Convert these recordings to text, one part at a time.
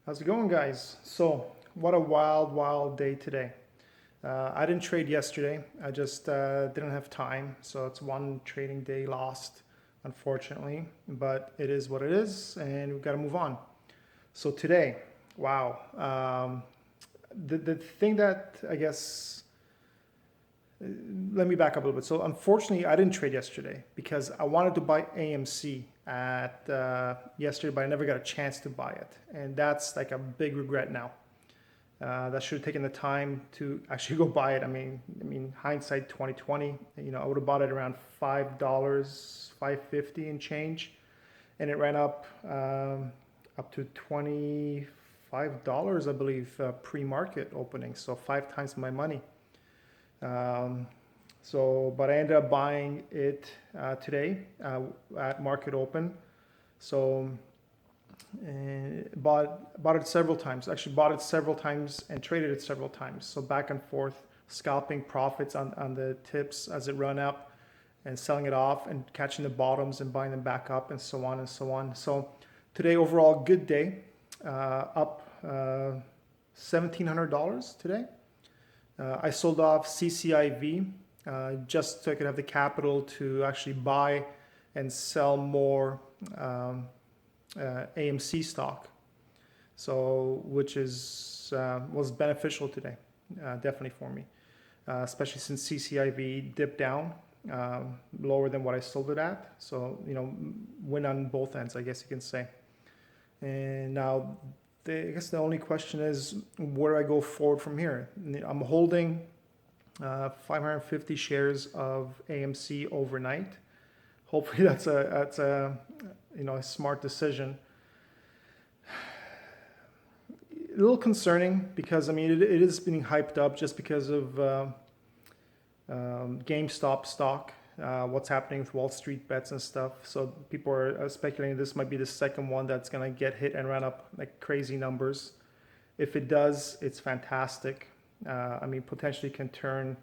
How's it going, guys? So, what a wild, wild day today. I didn't trade yesterday. I just didn't have time. So, it's one trading day lost, unfortunately. But it is what it is, and we've got to move on. So, today, wow. The thing that I guess, let me back up a little bit. So, unfortunately, I didn't trade yesterday because I wanted to buy AMC at yesterday, but I never got a chance to buy it. And that's like a big regret now. That should have taken the time to actually go buy it. I mean, hindsight 2020. I would have bought it around $5, 5.50 and change, and it ran up to $25, I believe, pre-market opening. So 5 times my money. Um, but I ended up buying it today at market open. So bought it several times. Actually, bought it several times and traded it several times. So back and forth, scalping profits on the tips as it run up, and selling it off and catching the bottoms and buying them back up, and so on and so on. So today, overall, good day. Up $1,700 today. I sold off CCIV just so I could have the capital to actually buy and sell more AMC stock. So, which is was beneficial today, definitely for me, especially since CCIV dipped down lower than what I sold it at. So, win on both ends, I guess you can say. And now, I guess the only question is, where do I go forward from here? I'm holding 550 shares of AMC overnight. Hopefully, that's a smart decision. A little concerning because it is being hyped up just because of GameStop stock, what's happening with Wall Street bets and stuff. So people are speculating this might be the second one that's going to get hit and run up like crazy numbers. If it does, it's fantastic. Potentially can turn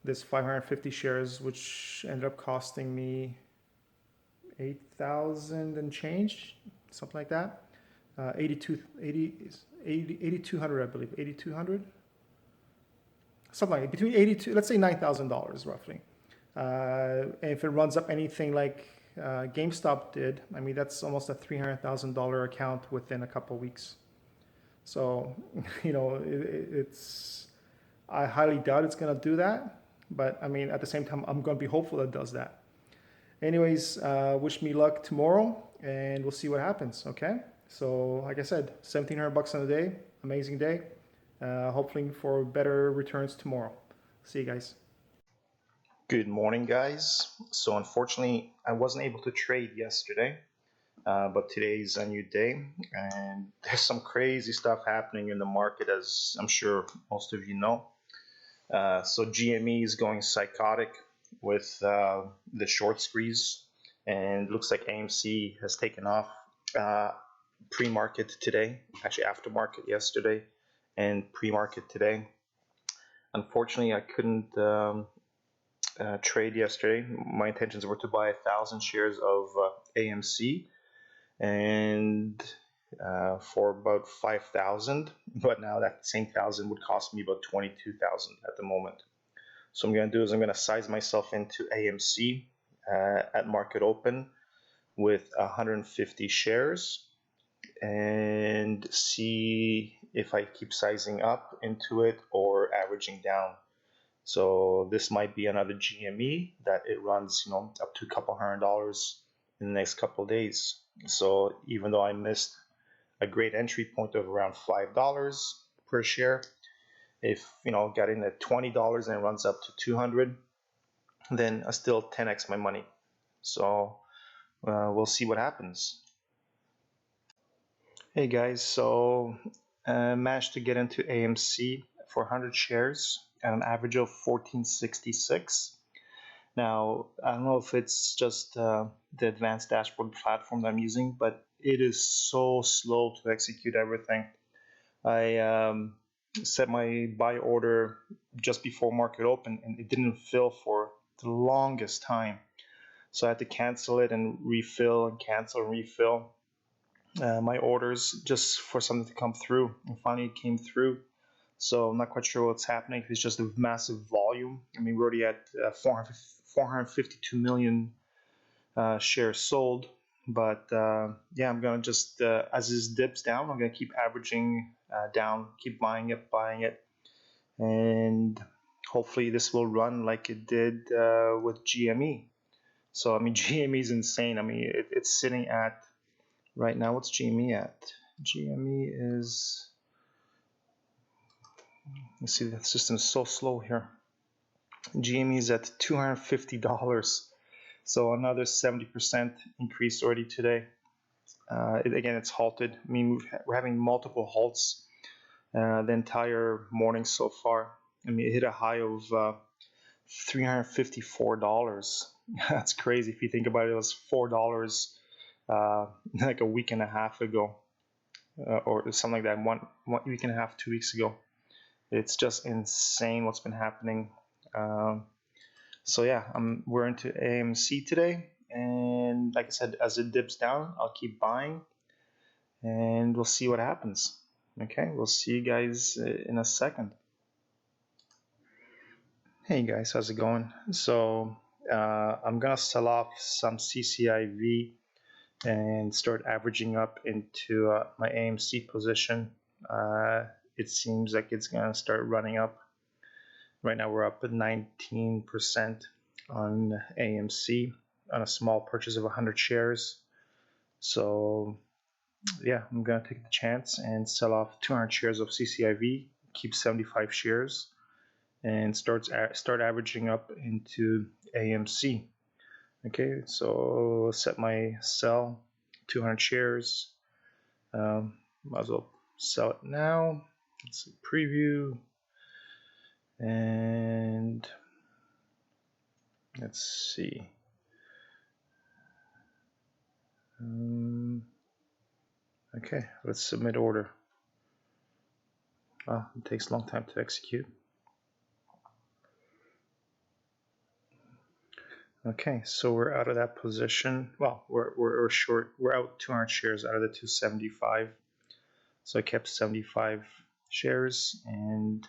this 550 shares, which ended up costing me 8,000 and change, something like that. 8,200, I believe, 8,200, something like between 82, let's say $9,000 roughly. And if it runs up anything like GameStop did, that's almost a $300,000 account within a couple of weeks. So, it's I highly doubt it's gonna do that, but at the same time, I'm gonna be hopeful it does that. Anyways, wish me luck tomorrow, and we'll see what happens. Okay. So, like I said, 1,700 bucks on the day, amazing day. Hoping for better returns tomorrow. See you guys. Good morning, guys. So, unfortunately, I wasn't able to trade yesterday, but today's a new day, and there's some crazy stuff happening in the market, as I'm sure most of you know. So, GME is going psychotic with the short squeeze, and looks like AMC has taken off uh, pre market today, actually, aftermarket yesterday, and pre market today. Unfortunately, I couldn't trade yesterday. My intentions were to buy 1,000 shares of AMC and for about 5,000, but now that same thousand would cost me about 22,000 at the moment. So I'm going to do is I'm going to size myself into AMC at market open with 150 shares and see if I keep sizing up into it or averaging down. So this might be another GME that it runs, up to a couple $100 in the next couple of days. So even though I missed a great entry point of around $5 per share, if got in at $20 and it runs up to 200, then I still 10x my money. So we'll see what happens. Hey guys, so managed to get into AMC for 100 shares at an average of 1466. Now, I don't know if it's just the advanced dashboard platform that I'm using, but it is so slow to execute everything. I set my buy order just before market open, and it didn't fill for the longest time. So I had to cancel it and refill and cancel and refill. my orders just for something to come through, and finally it came through. So I'm not quite sure what's happening. If it's just a massive volume. I mean, we're already at 452 million shares sold. But yeah, I'm gonna just as this dips down, I'm gonna keep averaging down, keep buying it, and hopefully this will run like it did with GME. So I mean, GME is insane. I mean, it's sitting at right now. What's GME at? GME is. You see, the system is so slow here. GME is at $250, so another 70% increase already today. Again, it's halted. I mean, we're having multiple halts the entire morning so far. I mean, it hit a high of $354. That's crazy if you think about it. It was $4 like a week and a half ago, or something like that. One week and a half, 2 weeks ago. It's just insane what's been happening. So yeah, we're into AMC today, and like I said, as it dips down, I'll keep buying, and we'll see what happens. Okay, we'll see you guys in a second. Hey guys, how's it going? So I'm gonna sell off some CCIV and start averaging up into my AMC position. It seems like it's gonna start running up. Right now we're up at 19% on AMC on a small purchase of 100 shares. So yeah, I'm gonna take the chance and sell off 200 shares of CCIV, keep 75 shares, and start averaging up into AMC. Okay, so set my sell 200 shares. Might as well sell it now. Let's see, preview, and let's see. Okay, let's submit order. Oh, it takes a long time to execute. Okay, so we're out of that position. Well, we're short. We're out 200 shares out of the 275. So I kept 75 shares, and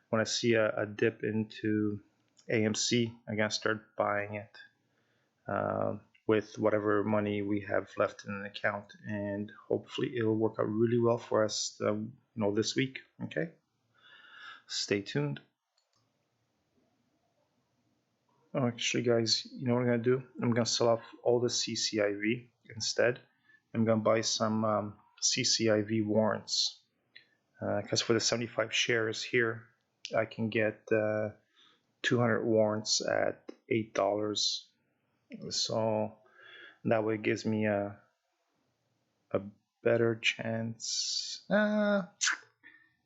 when I see a dip into AMC, I'm gonna start buying it with whatever money we have left in an account, and hopefully it'll work out really well for us, this week. Okay, stay tuned. Oh, actually, guys, you know what I'm gonna do? I'm gonna sell off all the CCIV instead. I'm gonna buy some CCIV warrants because for the 75 shares here, I can get 200 warrants at $8. So that way it gives me a better chance. I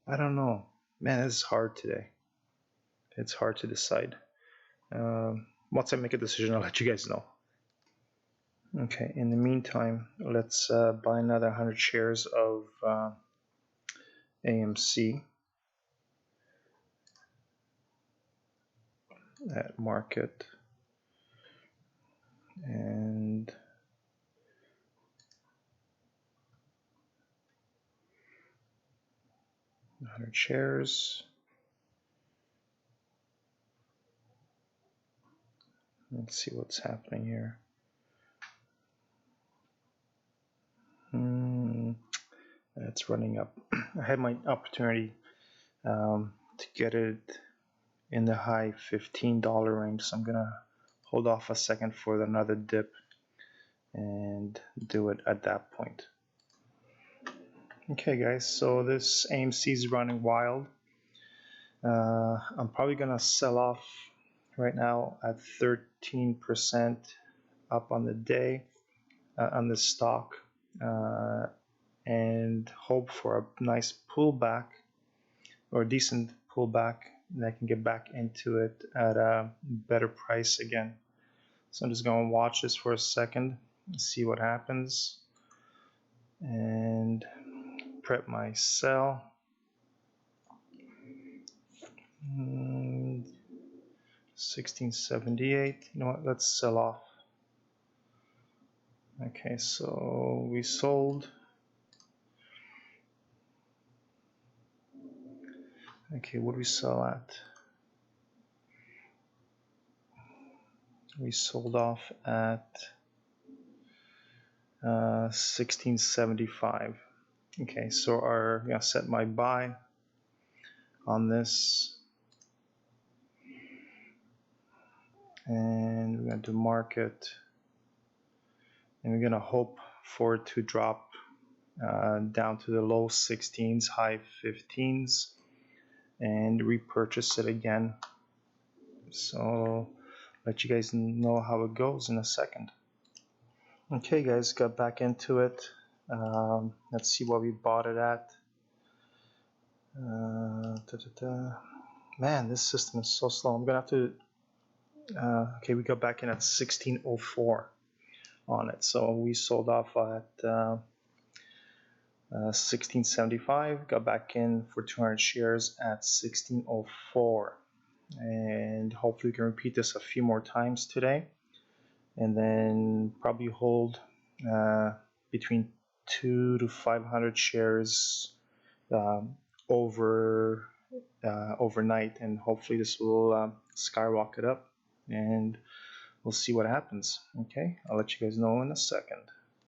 don't know, man. It's hard today. It's hard to decide. Once I make a decision, I'll let you guys know. Okay, in the meantime, let's buy another 100 shares of AMC at market, and $100 shares. Let's see what's happening here. It's running up. I had my opportunity to get it in the high $15 range, so I'm gonna hold off a second for another dip and do it at that point. Okay guys, so this AMC is running wild. I'm probably gonna sell off right now at 13% up on the day on this stock, and hope for a nice pullback or a decent pullback, and I can get back into it at a better price again. So I'm just going to watch this for a second and see what happens, and prep my sell. 1678. You know what? Let's sell off. Okay, so we sold Okay, what do we sell at? We sold off at 1675. Okay, so I'm gonna set my buy on this, and we're gonna do market, and we're gonna hope for it to drop down to the low 16s, high 15s, and repurchase it again. So let you guys know how it goes in a second. Okay, guys, got back into it. Let's see what we bought it at. Man, this system is so slow. I'm gonna have to. Okay, we got back in at 1604 on it, so we sold off at 1675. Got back in for 200 shares at 1604, and hopefully we can repeat this a few more times today, and then probably hold between 200 to 500 shares overnight, and hopefully this will skyrocket up, and we'll see what happens. Okay, I'll let you guys know in a second.